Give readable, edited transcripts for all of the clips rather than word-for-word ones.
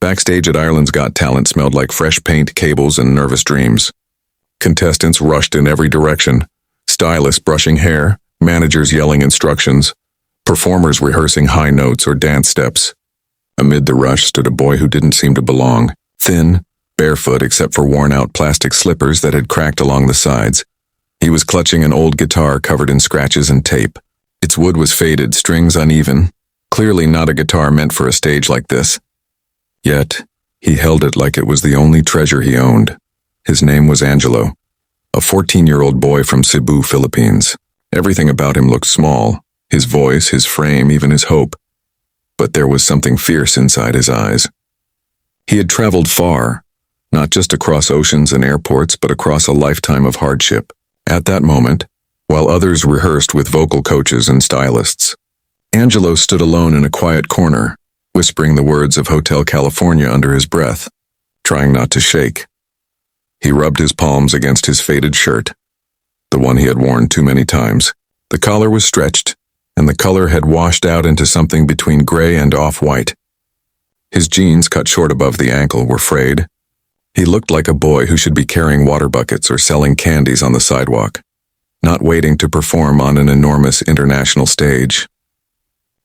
Backstage at Ireland's Got Talent smelled like fresh paint, cables, and nervous dreams. Contestants rushed in every direction, stylists brushing hair, managers yelling instructions, performers rehearsing high notes or dance steps. Amid the rush stood a boy who didn't seem to belong, thin, barefoot except for worn-out plastic slippers that had cracked along the sides. He was clutching an old guitar covered in scratches and tape. Its wood was faded, strings uneven, clearly not a guitar meant for a stage like this. Yet, he held it like it was the only treasure he owned. His name was Angelo, a 14-year-old boy from Cebu, Philippines. Everything about him looked small, his voice, his frame, even his hope. But there was something fierce inside his eyes. He had traveled far, not just across oceans and airports, but across a lifetime of hardship. At that moment, while others rehearsed with vocal coaches and stylists, Angelo stood alone in a quiet corner, whispering the words of Hotel California under his breath, trying not to shake. He rubbed his palms against his faded shirt, the one he had worn too many times. The collar was stretched, and the color had washed out into something between gray and off-white. His jeans, cut short above the ankle, were frayed. He looked like a boy who should be carrying water buckets or selling candies on the sidewalk, not waiting to perform on an enormous international stage.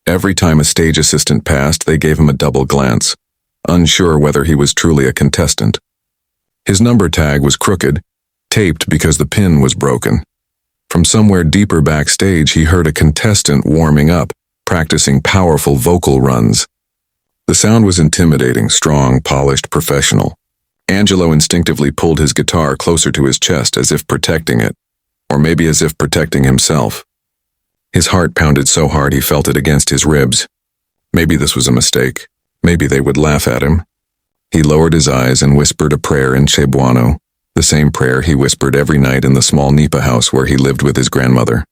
Every time a stage assistant passed, they gave him a double glance, unsure whether he was truly a contestant. His number tag was crooked, taped because the pin was broken. From somewhere deeper backstage, he heard a contestant warming up, practicing powerful vocal runs. The sound was intimidating, strong, polished, professional. Angelo instinctively pulled his guitar closer to his chest as if protecting it, or maybe as if protecting himself. His heart pounded so hard he felt it against his ribs. Maybe this was a mistake. Maybe they would laugh at him. He lowered his eyes and whispered a prayer in Cebuano, the same prayer he whispered every night in the small nipa house where he lived with his grandmother.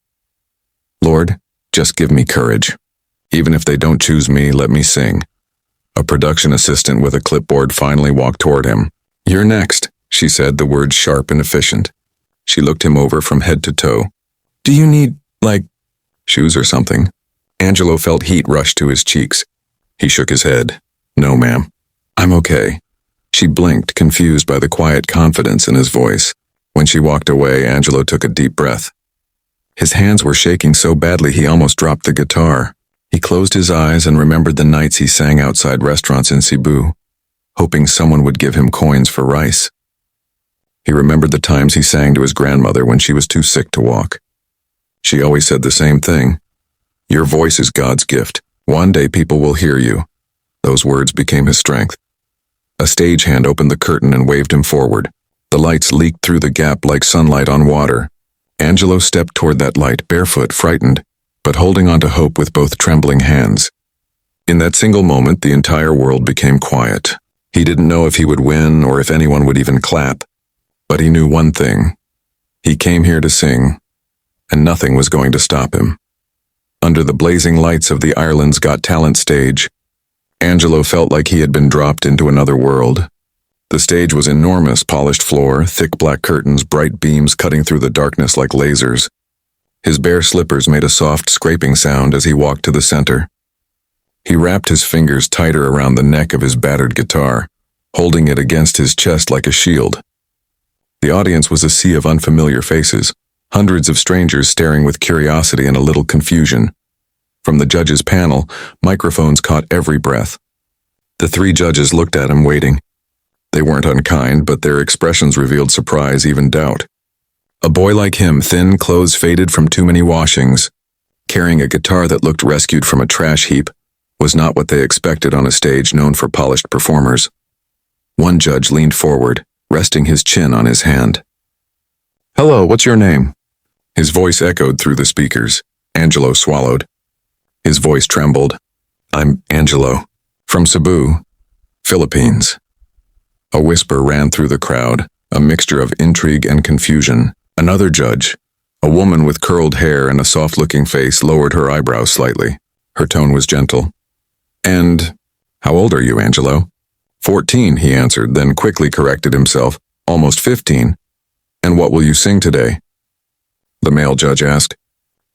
Lord, just give me courage. Even if they don't choose me, let me sing. A production assistant with a clipboard finally walked toward him. You're next, she said, the words sharp and efficient. She looked him over from head to toe. Do you need, shoes or something? Angelo felt heat rush to his cheeks. He shook his head. No, ma'am. I'm okay. She blinked, confused by the quiet confidence in his voice. When she walked away, Angelo took a deep breath. His hands were shaking so badly he almost dropped the guitar. He closed his eyes and remembered the nights he sang outside restaurants in Cebu, hoping someone would give him coins for rice. He remembered the times he sang to his grandmother when she was too sick to walk. She always said the same thing. Your voice is God's gift. One day people will hear you. Those words became his strength. A stagehand opened the curtain and waved him forward. The lights leaked through the gap like sunlight on water. Angelo stepped toward that light, barefoot, frightened, but holding on to hope with both trembling hands. In that single moment, the entire world became quiet. He didn't know if he would win or if anyone would even clap. But he knew one thing. He came here to sing, and nothing was going to stop him. Under the blazing lights of the Ireland's Got Talent stage, Angelo felt like he had been dropped into another world. The stage was enormous, polished floor, thick black curtains, bright beams cutting through the darkness like lasers. His bare slippers made a soft scraping sound as he walked to the center. He wrapped his fingers tighter around the neck of his battered guitar, holding it against his chest like a shield. The audience was a sea of unfamiliar faces, hundreds of strangers staring with curiosity and a little confusion. From the judges' panel, microphones caught every breath. The three judges looked at him, waiting. They weren't unkind, but their expressions revealed surprise, even doubt. A boy like him, thin, clothes faded from too many washings, carrying a guitar that looked rescued from a trash heap, was not what they expected on a stage known for polished performers. One judge leaned forward, resting his chin on his hand. Hello, what's your name? His voice echoed through the speakers. Angelo swallowed. His voice trembled. I'm Angelo, from Cebu, Philippines. A whisper ran through the crowd, a mixture of intrigue and confusion. Another judge, a woman with curled hair and a soft-looking face, lowered her eyebrows slightly. Her tone was gentle. And how old are you, Angelo? 14, he answered, then quickly corrected himself. Almost 15. And what will you sing today? The male judge asked.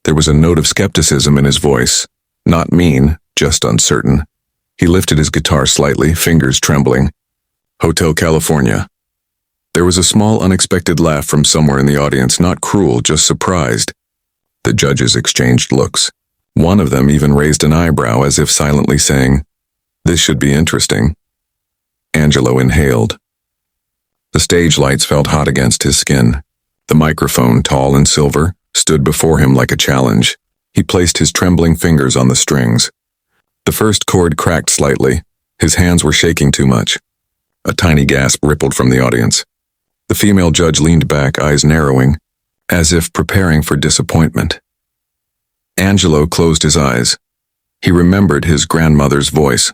There was a note of skepticism in his voice. Not mean, just uncertain. He lifted his guitar slightly, fingers trembling. Hotel California. There was a small, unexpected laugh from somewhere in the audience, not cruel, just surprised. The judges exchanged looks. One of them even raised an eyebrow as if silently saying, "This should be interesting." Angelo inhaled. The stage lights felt hot against his skin. The microphone, tall and silver, stood before him like a challenge. He placed his trembling fingers on the strings. The first chord cracked slightly. His hands were shaking too much. A tiny gasp rippled from the audience. The female judge leaned back, eyes narrowing, as if preparing for disappointment. Angelo closed his eyes. He remembered his grandmother's voice.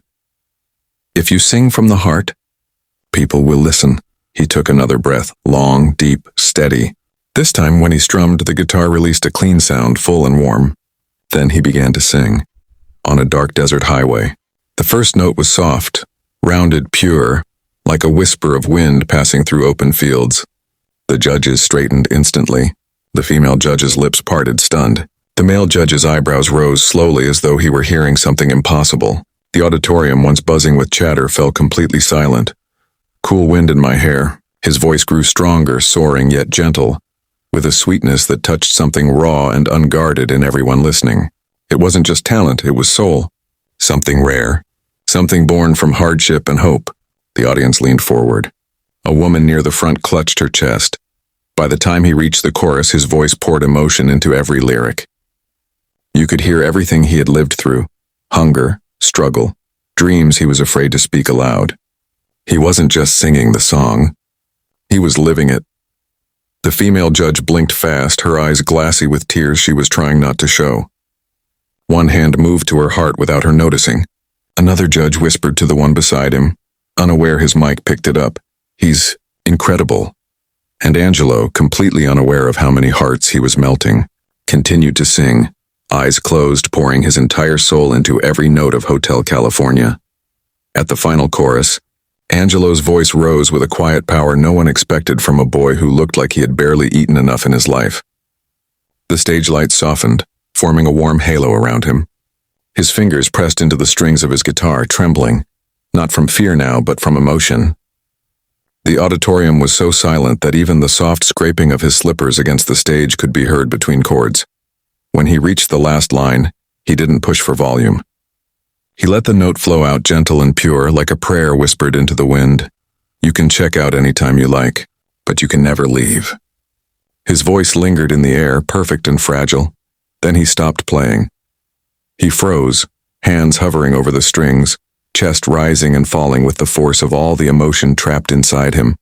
"If you sing from the heart, people will listen." He took another breath, long, deep, steady. This time, when he strummed, the guitar released a clean sound, full and warm. Then he began to sing. On a dark desert highway. The first note was soft, rounded, pure, like a whisper of wind passing through open fields. The judges straightened instantly. The female judge's lips parted, stunned. The male judge's eyebrows rose slowly as though he were hearing something impossible. The auditorium, once buzzing with chatter, fell completely silent. Cool wind in my hair. His voice grew stronger, soaring yet gentle, with a sweetness that touched something raw and unguarded in everyone listening. It wasn't just talent, it was soul. Something rare. Something born from hardship and hope. The audience leaned forward. A woman near the front clutched her chest. By the time he reached the chorus, his voice poured emotion into every lyric. You could hear everything he had lived through. Hunger, struggle, dreams he was afraid to speak aloud. He wasn't just singing the song. He was living it. The female judge blinked fast, her eyes glassy with tears she was trying not to show. One hand moved to her heart without her noticing. Another judge whispered to the one beside him. Unaware his mic picked it up. "He's incredible." And Angelo, completely unaware of how many hearts he was melting, continued to sing, eyes closed, pouring his entire soul into every note of Hotel California. At the final chorus, Angelo's voice rose with a quiet power no one expected from a boy who looked like he had barely eaten enough in his life. The stage lights softened, forming a warm halo around him. His fingers pressed into the strings of his guitar, trembling, not from fear now, but from emotion. The auditorium was so silent that even the soft scraping of his slippers against the stage could be heard between chords. When he reached the last line, he didn't push for volume. He let the note flow out gentle and pure, like a prayer whispered into the wind. "You can check out anytime you like, but you can never leave." His voice lingered in the air, perfect and fragile. Then he stopped playing. He froze, hands hovering over the strings, chest rising and falling with the force of all the emotion trapped inside him.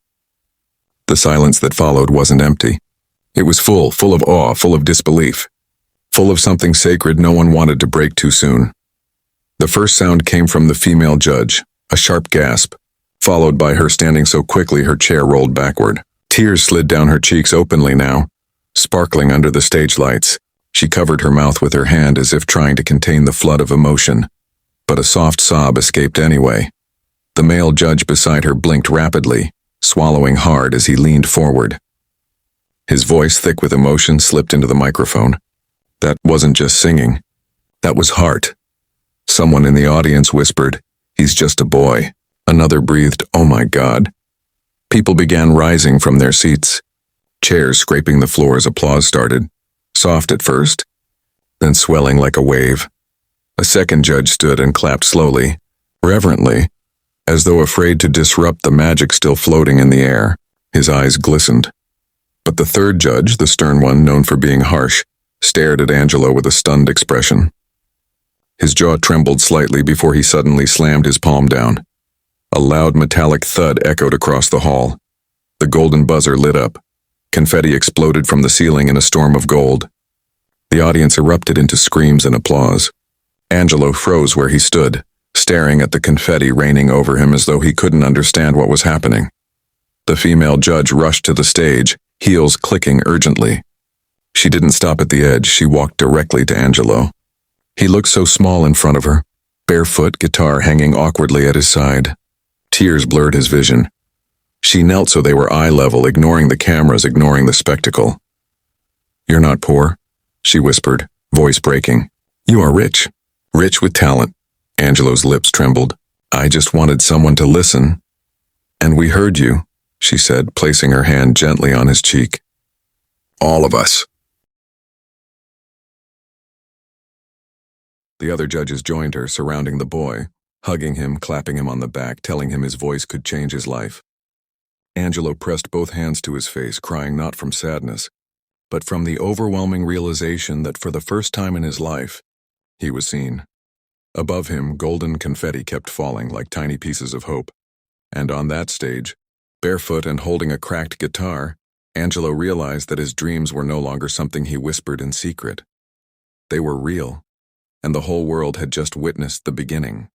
The silence that followed wasn't empty. It was full of awe, full of disbelief, full of something sacred no one wanted to break too soon. The first sound came from the female judge, a sharp gasp, followed by her standing so quickly her chair rolled backward. Tears slid down her cheeks openly now, sparkling under the stage lights. She covered her mouth with her hand as if trying to contain the flood of emotion, but a soft sob escaped anyway. The male judge beside her blinked rapidly, swallowing hard as he leaned forward. His voice, thick with emotion, slipped into the microphone. That wasn't just singing. That was heart. Someone in the audience whispered, "He's just a boy." Another breathed, "Oh my God." People began rising from their seats, chairs scraping the floor as applause started, soft at first, then swelling like a wave. A second judge stood and clapped slowly, reverently, as though afraid to disrupt the magic still floating in the air. His eyes glistened. But the third judge, the stern one known for being harsh, stared at Angelo with a stunned expression. His jaw trembled slightly before he suddenly slammed his palm down. A loud metallic thud echoed across the hall. The golden buzzer lit up. Confetti exploded from the ceiling in a storm of gold. The audience erupted into screams and applause. Angelo froze where he stood, staring at the confetti raining over him as though he couldn't understand what was happening. The female judge rushed to the stage, heels clicking urgently. She didn't stop at the edge, she walked directly to Angelo. He looked so small in front of her, barefoot, guitar hanging awkwardly at his side. Tears blurred his vision. She knelt so they were eye level, ignoring the cameras, ignoring the spectacle. "You're not poor," she whispered, voice breaking. "You are rich. Rich with talent. Angelo's lips trembled. I just wanted someone to listen. And we heard you, she said, placing her hand gently on his cheek. All of us. The other judges joined her, surrounding the boy, hugging him, clapping him on the back, telling him his voice could change his life. Angelo pressed both hands to his face, crying not from sadness, but from the overwhelming realization that for the first time in his life, he was seen. Above him, golden confetti kept falling like tiny pieces of hope. And on that stage, barefoot and holding a cracked guitar, Angelo realized that his dreams were no longer something he whispered in secret. They were real, and the whole world had just witnessed the beginning.